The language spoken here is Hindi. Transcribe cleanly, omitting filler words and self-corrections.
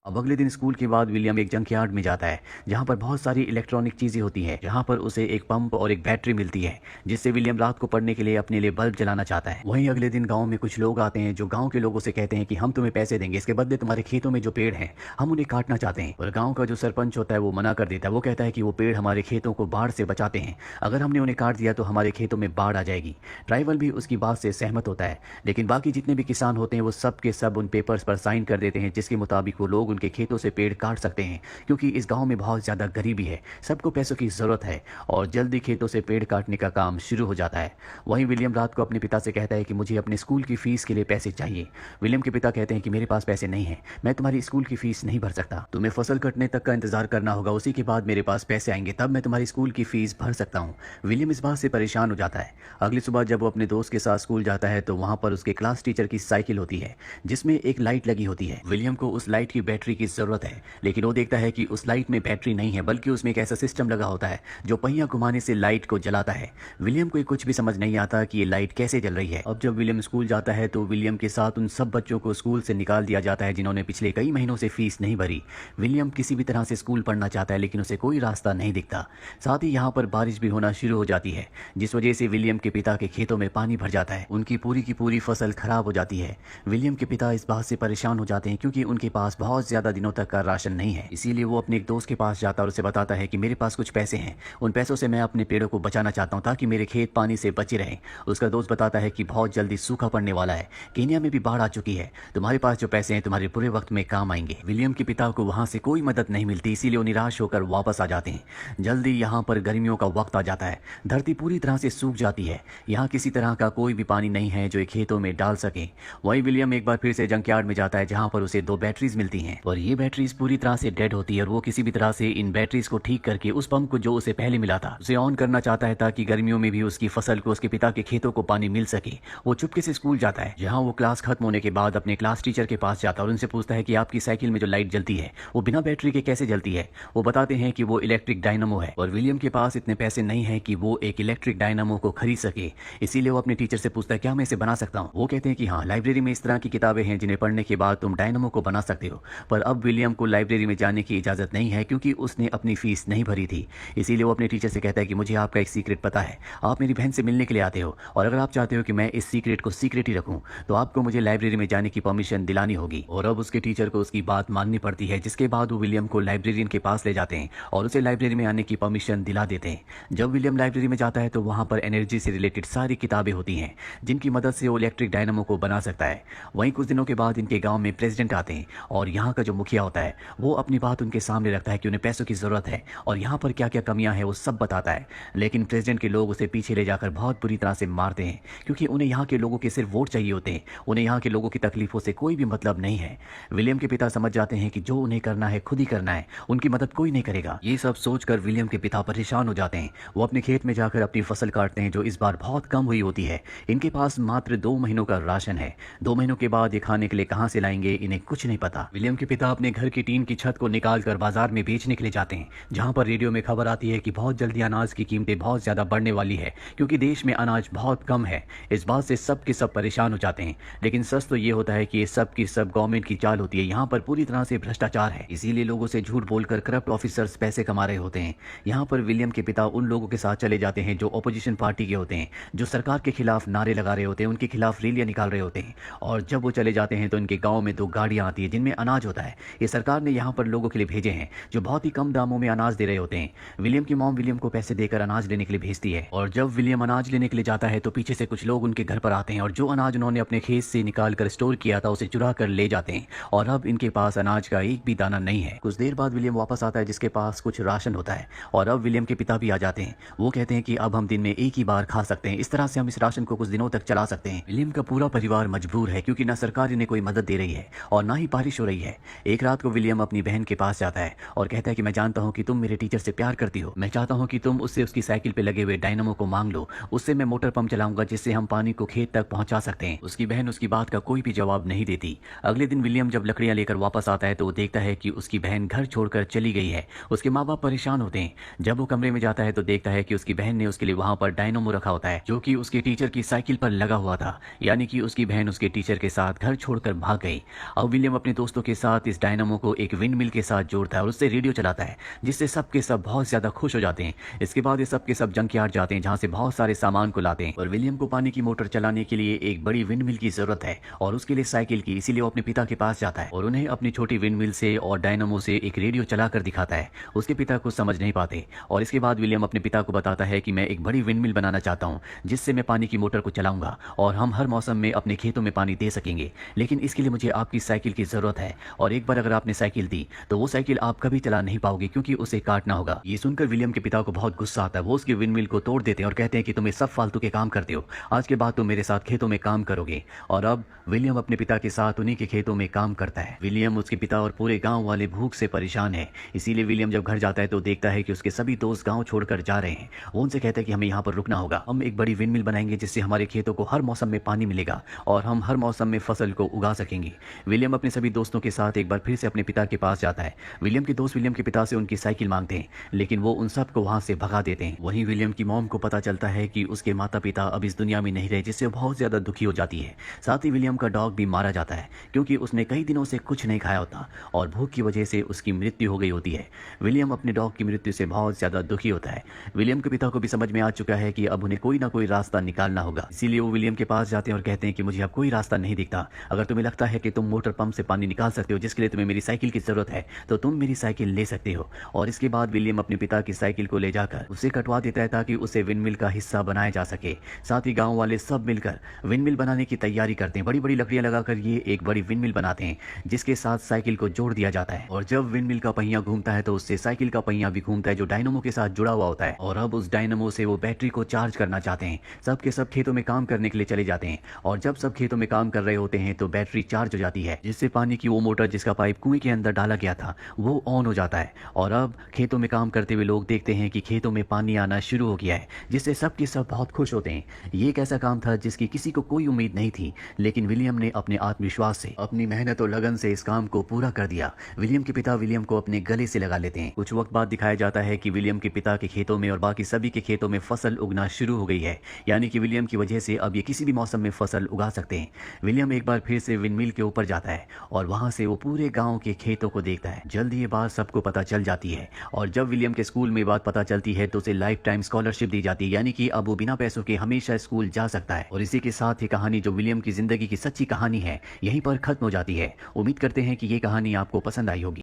अब अगले दिन स्कूल के बाद विलियम एक जंकयार्ड में जाता है जहाँ पर बहुत सारी इलेक्ट्रॉनिक चीजें होती है, जहाँ पर उसे एक पंप और एक बैटरी मिलती है जिससे विलियम रात को पढ़ने के लिए अपने लिए बल्ब जलाना चाहता है। वहीं अगले दिन गाँव में कुछ लोग आते हैं जो गाँव के लोगों से कहते हैं कि हम तुम्हें पैसे देंगे, इसके बदले तुम्हारे खेतों में जो पेड़ हैं हम उन्हें काटना चाहते हैं। और गाँव का जो सरपंच होता है वो मना कर देता है। वो कहता है कि वो पेड़ हमारे खेतों को बाढ़ से बचाते हैं, अगर हमने उन्हें काट दिया तो हमारे खेतों में बाढ़ आ जाएगी। ट्राइबल भी उसकी बात से सहमत होता है, लेकिन बाकी जितने भी किसान होते हैं वो सब के सब उन पेपर्स पर साइन कर देते हैं जिसके मुताबिक वो लोग उनके खेतों से पेड़ काट सकते हैं, क्योंकि इस गांव में बहुत ज़्यादा गरीबी है, सबको पैसों की ज़रूरत है और जल्दी खेतों से पेड़ काटने का काम शुरू हो जाता है। वहीं विलियम रात को अपने पिता से कहता है कि मुझे अपने स्कूल की फ़ीस के लिए पैसे चाहिए। विलियम के पिता कहते हैं कि मेरे पास पैसे नहीं हैं, मैं तुम्हारी स्कूल की फ़ीस नहीं भर सकता, तुम्हें फसल कटने तक का इंतजार करना होगा, उसी के बाद मेरे पास पैसे आएंगे, तब मैं तुम्हारी स्कूल की फ़ीस भर सकता हूँ। विलियम इस बात से परेशान हो जाता है। अगली सुबह जब वो अपने दोस्त के साथ स्कूल जाता है तो वहाँ पर उसके क्लास टीचर की साइकिल होती है जिसमें एक लाइट लगी होती है। विलियम को उस लाइट की बैटरी की ज़रूरत है, लेकिन वो देखता है कि उस लाइट में बैटरी नहीं है, बल्कि उसमें एक ऐसा सिस्टम लगा होता है जो पहिया घुमाने से लाइट को जलाता है। विलियम को कुछ भी समझ नहीं आता कि ये लाइट कैसे जल रही है। अब जब विलियम स्कूल जाता है तो विलियम के साथ उन सब बच्चों को स्कूल से निकाल दिया जाता है जिन्होंने पिछले कई महीनों से फीस नहीं भरी। विलियम किसी भी तरह से स्कूल पढ़ना चाहता है, लेकिन उसे कोई रास्ता नहीं दिखता। साथ ही यहाँ पर बारिश भी होना शुरू हो जाती है, जिस वजह से विलियम के पिता के खेतों में पानी भर जाता है। उनकी पूरी की पूरी फसल खराब हो जाती है। विलियम के पिता इस बात से परेशान हो जाते हैं क्योंकि उनके पास बहुत ज्यादा दिनों तक का राशन नहीं है। इसीलिए वो अपने एक दोस्त के पास जाता है और उसे बताता है कि मेरे पास कुछ पैसे हैं, उन पैसों से मैं अपने पेड़ों को बचाना चाहता हूँ ताकि मेरे खेत पानी से बचे रहें। उसका दोस्त बताता है कि बहुत जल्दी सूखा पड़ने वाला है, केनिया में भी बाढ़ आ चुकी है, तुम्हारे पास जो पैसे हैं तुम्हारे बुरे वक्त में काम आएंगे। विलियम के पिता को वहां से कोई मदद नहीं मिलती, इसीलिए वो निराश होकर वापस आ जाते हैं। जल्दी यहाँ पर गर्मियों का वक्त आ जाता है, धरती पूरी तरह से सूख जाती है, यहाँ किसी तरह का कोई भी पानी नहीं है जो खेतों में डाल सके। वही विलियम एक बार फिर से जंकयार्ड में जाता है जहाँ पर उसे 2 बैटरीज मिलती हैं और ये बैटरीज पूरी तरह से डेड होती है और वो किसी भी तरह से इन बैटरीज को ठीक करके उस पंप को जो उसे पहले मिला था उसे ऑन करना चाहता है ताकि गर्मियों में भी उसकी फसल को उसके पिता के खेतों को पानी मिल सके। वो चुपके से स्कूल जाता है, जहाँ वो क्लास खत्म होने के बाद अपने क्लास टीचर के पास जाता है और उनसे पूछता है कि आपकी साइकिल में जो लाइट जलती है वो बिना बैटरी के कैसे जलती है। वो बताते हैं कि वो इलेक्ट्रिक डायनामो है और विलियम के पास इतने पैसे नहीं है कि वो एक इलेक्ट्रिक डायनामो को खरीद सके। इसीलिए वो अपने टीचर से पूछता है क्या मैं इसे बना सकता हूँ। वो कहते हैं कि हाँ, लाइब्रेरी में इस तरह की किताबें हैं जिन्हें पढ़ने के बाद तुम डायनामो को बना सकते हो। पर अब विलियम को लाइब्रेरी में जाने की इजाजत नहीं है क्योंकि उसने अपनी फीस नहीं भरी थी। इसीलिए वो अपने टीचर से कहता है कि मुझे आपका एक सीक्रेट पता है, आप मेरी बहन से मिलने के लिए आते हो और अगर आप चाहते हो कि मैं इस सीक्रेट को सीक्रेट ही रखूं तो आपको मुझे लाइब्रेरी में जाने की परमिशन दिलानी होगी। और अब उसके टीचर को उसकी बात माननी पड़ती है, जिसके बाद वो विलियम को लाइब्रेरियन के पास ले जाते हैं और उसे लाइब्रेरी में आने की परमिशन दिला देते हैं। जब विलियम लाइब्रेरी में जाता है तो वहाँ पर एनर्जी से रिलेटेड सारी किताबें होती हैं जिनकी मदद से वो इलेक्ट्रिक डायनामो को बना सकता है। वहीं कुछ दिनों के बाद इनके गाँव में प्रेसिडेंट आते हैं और यहाँ का जो मुखिया होता है वो अपनी बात उनके सामने रखता है कि उन्हें पैसों की जरूरत है और यहाँ पर क्या क्या कमियां हैं वो सब बताता है। लेकिन प्रेसिडेंट के लोग उसे पीछे ले जाकर बहुत बुरी तरह से मारते हैं क्योंकि उन्हें यहाँ के लोगों के सिर्फ वोट चाहिए होते हैं, उन्हें यहाँ के लोगों की तकलीफों से कोई भी मतलब नहीं है। विलियम के पिता समझ जाते हैं कि जो उन्हें करना है खुद ही करना है, उनकी मदद कोई नहीं करेगा। ये सब सोचकर विलियम के पिता परेशान हो जाते हैं। वो अपने खेत में जाकर अपनी फसल काटते हैं जो इस बार बहुत कम हुई होती है। इनके पास मात्र 2 महीनों का राशन है। 2 महीनों के बाद ये खाने के लिए कहाँ से लाएंगे इन्हें कुछ नहीं पता। विलियम के पिता अपने घर की टीन की छत को निकाल कर बाजार में बेचने के लिए जाते हैं, जहाँ पर रेडियो में खबर आती है कि बहुत जल्दी अनाज की कीमतें बहुत ज्यादा बढ़ने वाली है क्योंकि देश में अनाज बहुत कम है। इस बात से सब के सब परेशान हो जाते हैं, लेकिन सच तो ये होता है कि ये सब की सब गवर्नमेंट की चाल होती है। यहाँ पर पूरी तरह से भ्रष्टाचार है, इसीलिए लोगों से झूठ बोलकर करप्ट ऑफिसर्स पैसे कमा रहे होते हैं। यहाँ पर विलियम के पिता उन लोगों के साथ चले जाते हैं जो ऑपोजिशन पार्टी के होते हैं, जो सरकार के खिलाफ नारे लगा रहे होते हैं, उनके खिलाफ रैलियां निकाल रहे होते हैं। और जब वो चले जाते हैं तो इनके गाँव में 2 गाड़ियाँ आती है जिनमें अनाज होता है। ये सरकार ने यहाँ पर लोगों के लिए भेजे हैं जो बहुत ही कम दामों में अनाज दे रहे होते हैं। विलियम की मॉम विलियम को पैसे देकर अनाज लेने के लिए भेजती है और जब विलियम अनाज लेने के लिए जाता है तो पीछे से कुछ लोग उनके घर पर आते हैं और जो अनाज उन्होंने अपने खेत से निकाल कर स्टोर किया था उसे चुरा कर ले जाते हैं और अब इनके पास अनाज का एक भी दाना नहीं है। कुछ देर बाद विलियम वापस आता है जिसके पास कुछ राशन होता है और अब विलियम के पिता भी आ जाते हैं। वो कहते हैं कि अब हम दिन में एक ही बार खा सकते हैं, इस तरह से हम इस राशन को कुछ दिनों तक चला सकते हैं। विलियम का पूरा परिवार मजबूर है क्योंकि ना सरकार इन्हें कोई मदद दे रही है और ना ही बारिश हो रही है। एक रात को विलियम अपनी बहन के पास जाता है और कहता है कि मैं जानता हूँ कि तुम मेरे टीचर से प्यार करती हो, मैं चाहता हूँ कि तुम उससे उसकी साइकिल पे लगे हुए डायनामो को मांग लो, उससे मैं मोटर पंप चलाऊंगा जिससे हम पानी को खेत तक पहुंचा सकते हैं। उसकी बहन उसकी बात का कोई भी जवाब नहीं देती। अगले दिन विलियम जब लकड़ियां लेकर वापस आता है तो वो देखता है कि उसकी बहन घर छोड़कर चली गई है। उसके माँ बाप परेशान होते हैं। जब वो कमरे में जाता है तो देखता है कि उसकी बहन ने उसके लिए वहां पर डायनामो रखा होता है जो कि उसके टीचर की साइकिल पर लगा हुआ था, यानी कि उसकी बहन उसके टीचर के साथ घर छोड़कर भाग गई। अब विलियम अपने दोस्तों के साथ साथ इस डायनामो को एक विंड मिल के साथ जोड़ता है और उससे रेडियो चलाता है, जिससे सब के सब बहुत ज्यादा खुश हो जाते हैं। इसके बाद ये सब के सब जंकयार्ड जाते हैं, जहाँ से बहुत सारे सामान को लाते हैं। और विलियम को पानी की मोटर चलाने के लिए एक बड़ी विंड मिल की जरूरत है और उसके लिए साइकिल की, इसीलिए वो अपने पिता के पास जाता है और उन्हें अपनी छोटी विंड मिल से और डायनामो से एक रेडियो चलाकर दिखाता है। उसके पिता कुछ समझ नहीं पाते और इसके बाद विलियम अपने पिता को बताता है कि मैं एक बड़ी विंड मिल बनाना चाहता हूँ, जिससे मैं पानी की मोटर को चलाऊंगा और हम हर मौसम में अपने खेतों में पानी दे सकेंगे। लेकिन इसके लिए मुझे आपकी साइकिल की जरूरत है और एक बार अगर आपने साइकिल दी तो वो साइकिल आप कभी चला नहीं पाओगे, क्योंकि उसे काटना होगा। ये सुनकर विलियम के पिता को बहुत गुस्सा आता है। वो उसकी विंड मिल को तोड़ देते हैं और कहते हैं कि तुम ये सब फालतू के काम करते हो, आज के बाद तुम मेरे साथ खेतों में काम करोगे। और अब विलियम अपने पिता के साथ उन्हीं के खेतों में काम करता है। विलियम, उसके पिता और पूरे गांव वाले भूख से परेशान है, इसीलिए विलियम जब घर जाता है तो देखता है कि उसके सभी दोस्त गांव छोड़कर जा रहे हैं। वो उनसे कहते हैं कि हमें यहाँ पर रुकना होगा, हम एक बड़ी विंड मिल बनाएंगे जिससे हमारे खेतों को हर मौसम में पानी मिलेगा और हम हर मौसम में फसल को उगा सकेंगे। विलियम अपने सभी दोस्तों के साथ एक बार फिर से अपने पिता के पास जाता है। विलियम के दोस्त विलियम के पिता से उनकी साइकिल मांगते हैं, लेकिन वो उन सबको वहां से भगा देते हैं। वहीं विलियम की मॉम को पता चलता है कि उसके माता पिता अब इस दुनिया में नहीं रहे, जिससे वो बहुत ज्यादा दुखी हो जाती है। साथ ही विलियम का डॉग भी मारा जाता है, क्योंकि उसने कई दिनों से कुछ नहीं खाया होता और भूख की वजह से उसकी मृत्यु हो गई होती है। विलियम अपने डॉग की मृत्यु से बहुत ज्यादा दुखी होता है। विलियम के पिता को भी समझ में आ चुका है कि अब उन्हें कोई ना कोई रास्ता निकालना होगा, इसीलिए वो विलियम के पास जाते हैं और कहते हैं कि मुझे अब कोई रास्ता नहीं दिखता। अगर तुम्हें लगता है कि तुम मोटर पंप से पानी निकाल सकते हो, जिसके लिए तुम्हें मेरी साइकिल की जरूरत है, तो तुम मेरी साइकिल ले सकते हो। और इसके बाद विलियम अपने पिता की साइकिल को ले जाकर उसे कटवा देता है ताकि उसे विंडमिल का हिस्सा बनाया जा सके। साथ ही गांव वाले सब मिलकर विंडमिल बनाने की तैयारी करते हैं। बड़ी बड़ी लकड़ियां लगाकर ये एक बड़ी विंडमिल बनाते हैं, जिसके साथ साइकिल को जोड़ दिया जाता है। और जब विंडमिल का पहिया घूमता है तो उससे साइकिल का पहिया भी घूमता है, जो डायनामो के साथ जुड़ा हुआ होता है। और अब उस डायनामो से वो बैटरी को चार्ज करना चाहते हैं। सब के सब खेतों में काम करने के लिए चले जाते हैं और जब सब खेतों में काम कर रहे होते हैं तो बैटरी चार्ज हो जाती है, जिससे पानी की वो मोटर जिसका पाइप कुएं के अंदर डाला गया था वो ऑन हो जाता है। और अब खेतों में काम करते हुए लोग देखते हैं कि खेतों में पानी आना शुरू हो गया है, जिससे सब के सब बहुत खुश होते हैं। ये एक ऐसा काम था जिसकी किसी को कोई उम्मीद नहीं थी, लेकिन विलियम ने अपने आत्मविश्वास से, अपनी मेहनत और लगन से इस काम को पूरा कर दिया। विलियम के पिता विलियम को अपने गले से लगा लेते हैं। कुछ वक्त बाद दिखाया जाता है कि विलियम के पिता के खेतों में और बाकी सभी के खेतों में फसल उगना शुरू हो गई है, यानी कि विलियम की वजह से अब ये किसी भी मौसम में फसल उगा सकते हैं। विलियम एक बार फिर से विंडमिल के ऊपर जाता है और वहां से वो पूरे गांव के खेतों को देखता है। जल्द ये बात सबको पता चल जाती है और जब विलियम के स्कूल में बात पता चलती है तो उसे लाइफ टाइम स्कॉलरशिप दी जाती है, यानी कि अब वो बिना पैसों के हमेशा स्कूल जा सकता है। और इसी के साथ ये कहानी, जो विलियम की जिंदगी की सच्ची कहानी है, यहीं पर खत्म हो जाती है। उम्मीद करते हैं कि ये कहानी आपको पसंद आई होगी।